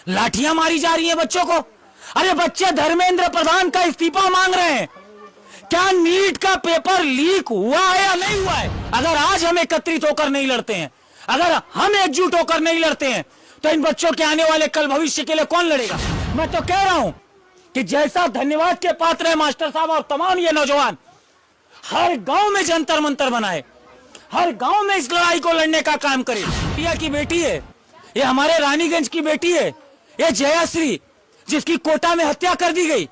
लाठियां मारी जा रही हैं बच्चों को। अरे बच्चे धर्मेंद्र प्रधान का इस्तीफा मांग रहे हैं। क्या नीट का पेपर लीक हुआ है या नहीं हुआ है? अगर आज हम एकत्रित होकर नहीं लड़ते हैं, अगर हम एकजुट होकर नहीं लड़ते हैं, तो इन बच्चों के आने वाले कल भविष्य के लिए कौन लड़ेगा? मैं तो कह रहा हूं कि जैसा धन्यवाद के पात्र है मास्टर साहब और तमाम ये नौजवान, हर गांव में जंतर मंतर बनाए, हर गांव में इस लड़ाई को लड़ने का काम करे। पिया की बेटी है, ये हमारे रानीगंज की बेटी है, ये जयाश्री, जिसकी कोटा में हत्या कर दी गई।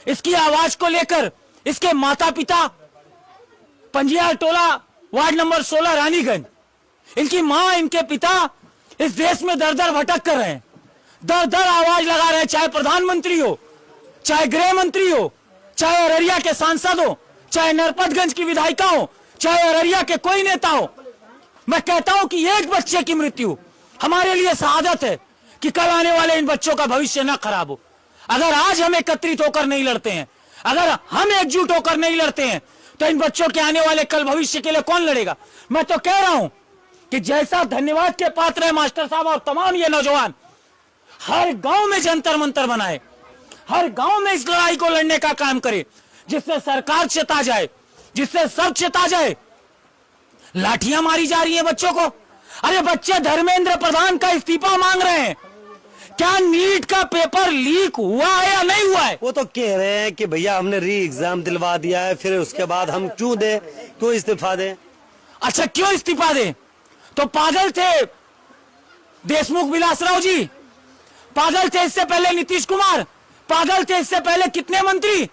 इसकी आवाज को लेकर इसके माता पिता पंजियार टोला वार्ड नंबर 16 रानीगंज, इनकी मां, इनके पिता इस देश में दर दर भटक कर रहे हैं, दर दर आवाज लगा रहे हैं, चाहे प्रधानमंत्री हो, चाहे गृह मंत्री हो, चाहे अररिया के सांसद हो, चाहे नरपतगंज की विधायिका हो, चाहे अररिया के कोई नेता हो। मैं कहता हूं कि एक बच्चे की मृत्यु हमारे लिए शहादत है कि कल आने वाले इन बच्चों का भविष्य न खराब हो। अगर आज हम एकत्रित होकर नहीं लड़ते हैं, अगर हम एकजुट होकर नहीं लड़ते हैं, तो इन बच्चों के आने वाले कल भविष्य के लिए कौन लड़ेगा? मैं तो कह रहा हूं कि जैसा धन्यवाद के पात्र है मास्टर साहब और तमाम ये नौजवान, हर गांव में जंतर मंतर बनाए, हर गांव में इस लड़ाई को लड़ने का काम करे, जिससे सरकार चेता जाए, जिससे सब चेता जाए। लाठियां मारी जा रही हैं बच्चों को। अरे बच्चे धर्मेंद्र प्रधान का इस्तीफा मांग रहे हैं। क्या नीट का पेपर लीक हुआ है या नहीं हुआ है? वो तो कह रहे हैं कि भैया हमने री एग्जाम दिलवा दिया है, फिर उसके बाद हम क्यों दे, क्यों इस्तीफा दें? अच्छा, क्यों इस्तीफा दें? तो पागल थे देशमुख विलासराव जी, पागल थे इससे पहले नीतीश कुमार, पागल थे इससे पहले कितने मंत्री।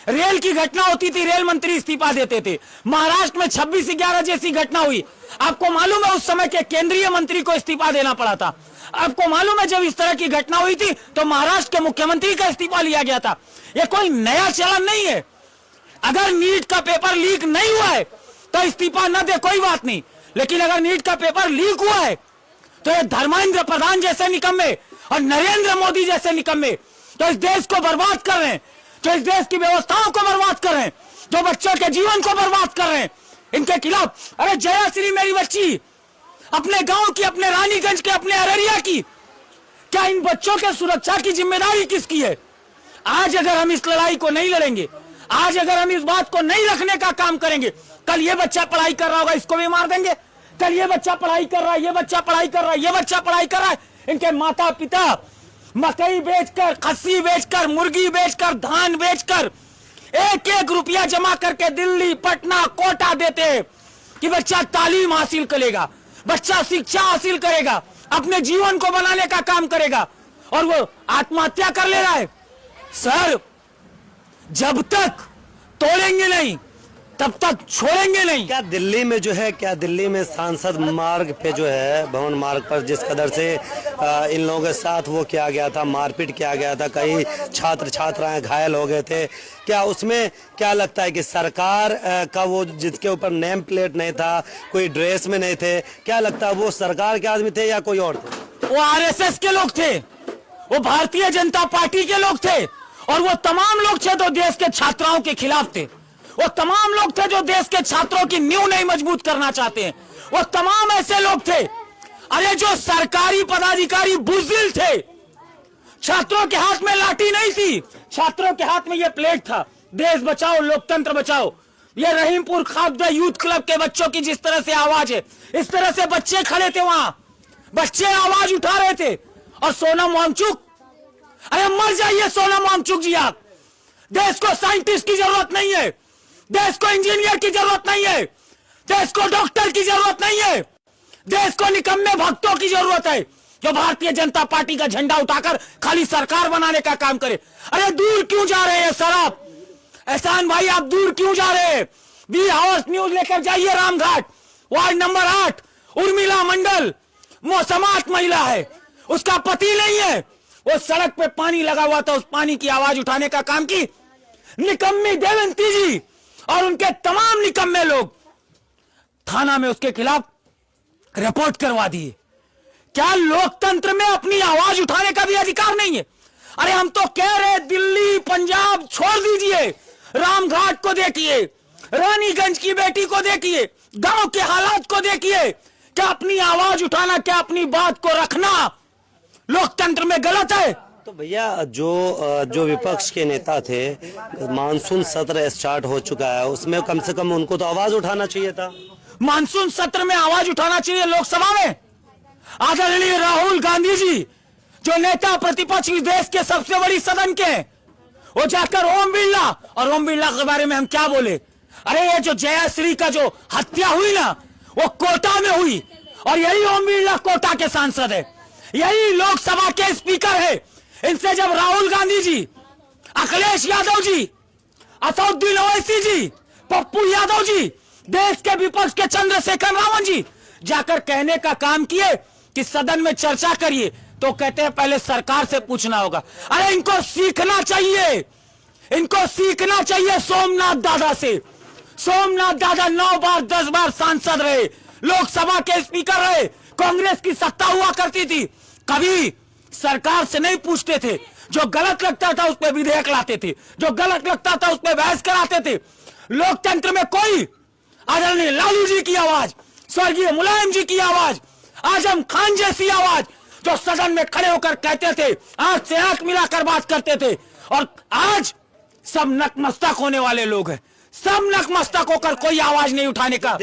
रेल की घटना होती थी, रेल मंत्री इस्तीफा देते थे। महाराष्ट्र में 26/11 जैसी घटना हुई, आपको मालूम है उस समय के केंद्रीय मंत्री को इस्तीफा देना पड़ा था। आपको मालूम है जब इस तरह की घटना हुई थी तो महाराष्ट्र के मुख्यमंत्री का इस्तीफा लिया गया था। यह कोई नया चलन नहीं है। अगर नीट का पेपर लीक नहीं हुआ है तो इस्तीफा न दे, कोई बात नहीं, लेकिन अगर नीट का पेपर लीक हुआ है तो ये धर्मेंद्र प्रधान जैसे निकम्मे और नरेंद्र मोदी जैसे निकम्मे तो इस देश को बर्बाद कर रहे हैं, जो इस देश की व्यवस्थाओं को बर्बाद कर रहे हैं, जो बच्चों के जीवन को बर्बाद कर रहे हैं, इनके खिलाफ। अरे जयाश्री मेरी बच्ची, अपने गांव की, अपने रानीगंज के, अपने अररिया की, क्या इन बच्चों के सुरक्षा की जिम्मेदारी किसकी है? आज अगर हम इस लड़ाई को नहीं लड़ेंगे, आज अगर हम इस बात को नहीं रखने का काम करेंगे, कल ये बच्चा पढ़ाई कर रहा होगा, इसको भी मार देंगे। कल ये बच्चा पढ़ाई कर रहा है, ये बच्चा पढ़ाई कर रहा है, ये बच्चा पढ़ाई कर रहा है, इनके माता पिता मकई बेचकर, खस्सी बेचकर, मुर्गी बेचकर, धान बेचकर 1-1 रुपया जमा करके दिल्ली, पटना, कोटा देते हैं कि बच्चा तालीम हासिल करेगा, बच्चा शिक्षा हासिल करेगा, अपने जीवन को बनाने का काम करेगा, और वो आत्महत्या कर ले रहा है। सर, जब तक तोड़ेंगे नहीं तब तक छोड़ेंगे नहीं। क्या दिल्ली में जो है, क्या दिल्ली में सांसद मार्ग पे जो है, भवन मार्ग पर जिस कदर से इन लोगों के साथ वो किया गया था, मारपीट किया गया था, कई छात्र छात्राएं घायल हो गए थे, क्या उसमें क्या लगता है कि सरकार का वो जिसके ऊपर नेम प्लेट नहीं था, कोई ड्रेस में नहीं थे, क्या लगता है वो सरकार के आदमी थे या कोई और थे? वो आरएसएस के लोग थे, वो भारतीय जनता पार्टी के लोग थे, और वो तमाम लोग थे जो देश के छात्राओं के खिलाफ थे। वो तमाम लोग थे जो देश के छात्रों की नींव नहीं मजबूत करना चाहते हैं। वो तमाम ऐसे लोग थे, अरे जो सरकारी पदाधिकारी बुज़दिल थे। छात्रों के हाथ में लाठी नहीं थी, छात्रों के हाथ में ये प्लेट था, देश बचाओ, लोकतंत्र बचाओ। ये रहीमपुर खाबदा यूथ क्लब के बच्चों की जिस तरह से आवाज है, इस तरह से बच्चे खड़े थे वहां, बच्चे आवाज उठा रहे थे। और सोनम वांगचुक, अरे मर जाइए सोनम वांगचुक जी आप। देश को साइंटिस्ट की जरूरत नहीं है, देश को इंजीनियर की जरूरत नहीं है, देश को डॉक्टर की जरूरत नहीं है, देश को निकम्मे भक्तों की जरूरत है जो भारतीय जनता पार्टी का झंडा उठाकर खाली सरकार बनाने का काम करे। अरे दूर क्यों जा रहे हैं सर आप? एहसान भाई, आप दूर क्यों जा रहे हैं? बी हाउस न्यूज लेकर जाइए रामघाट, वार्ड नंबर 8, उर्मिला मंडल समाज महिला है, उसका पति नहीं है, वो सड़क पे पानी लगा हुआ था, उस पानी की आवाज उठाने का काम की निकम्मी देवंती जी और उनके तमाम निकम्मे लोग थाना में उसके खिलाफ रिपोर्ट करवा दिए। क्या लोकतंत्र में अपनी आवाज उठाने का भी अधिकार नहीं है? अरे हम तो कह रहे दिल्ली पंजाब छोड़ दीजिए, रामघाट को देखिए, रानीगंज की बेटी को देखिए, गांव के हालात को देखिए। क्या अपनी आवाज उठाना, क्या अपनी बात को रखना लोकतंत्र में गलत है। तो भैया जो विपक्ष के नेता थे, मानसून सत्र स्टार्ट हो चुका है, उसमें कम से कम उनको तो आवाज उठाना चाहिए था। मानसून सत्र में आवाज उठाना चाहिए लोकसभा में। आदरणीय राहुल गांधी जी जो नेता प्रतिपक्ष इस देश के सबसे बड़ी सदन के हैं, वो जाकर ओम बिरला, और ओम बिरला के बारे में हम क्या बोले। अरे ये जो जयश्री का जो हत्या हुई ना, वो कोटा में हुई, और यही ओम बिरला कोटा के सांसद है, यही लोकसभा के स्पीकर है। इनसे जब राहुल गांधी जी, अखिलेश यादव जी, असदुद्दीन ओवैसी जी, पप्पू यादव जी, देश के विपक्ष के चंद्रशेखर रावत जी जाकर कहने का काम किए कि सदन में चर्चा करिए, तो कहते हैं पहले सरकार से पूछना होगा। अरे इनको सीखना चाहिए, इनको सीखना चाहिए सोमनाथ दादा से। सोमनाथ दादा 9 बार 10 बार सांसद रहे, लोकसभा के स्पीकर रहे, कांग्रेस की सत्ता हुआ करती थी, कभी सरकार से नहीं पूछते थे। जो गलत लगता था उस पर विधेयक लाते थे, जो गलत लगता था उस पर बहस कराते थे। लोकतंत्र में कोई, आदरणीय लालू जी की आवाज, स्वर्गीय मुलायम जी की आवाज, आजम खान जैसी आवाज, जो सदन में खड़े होकर कहते थे, आंख से आंख मिलाकर बात करते थे, और आज सब नतमस्तक होने वाले लोग हैं। सब नतमस्तक होकर कोई आवाज नहीं उठाने का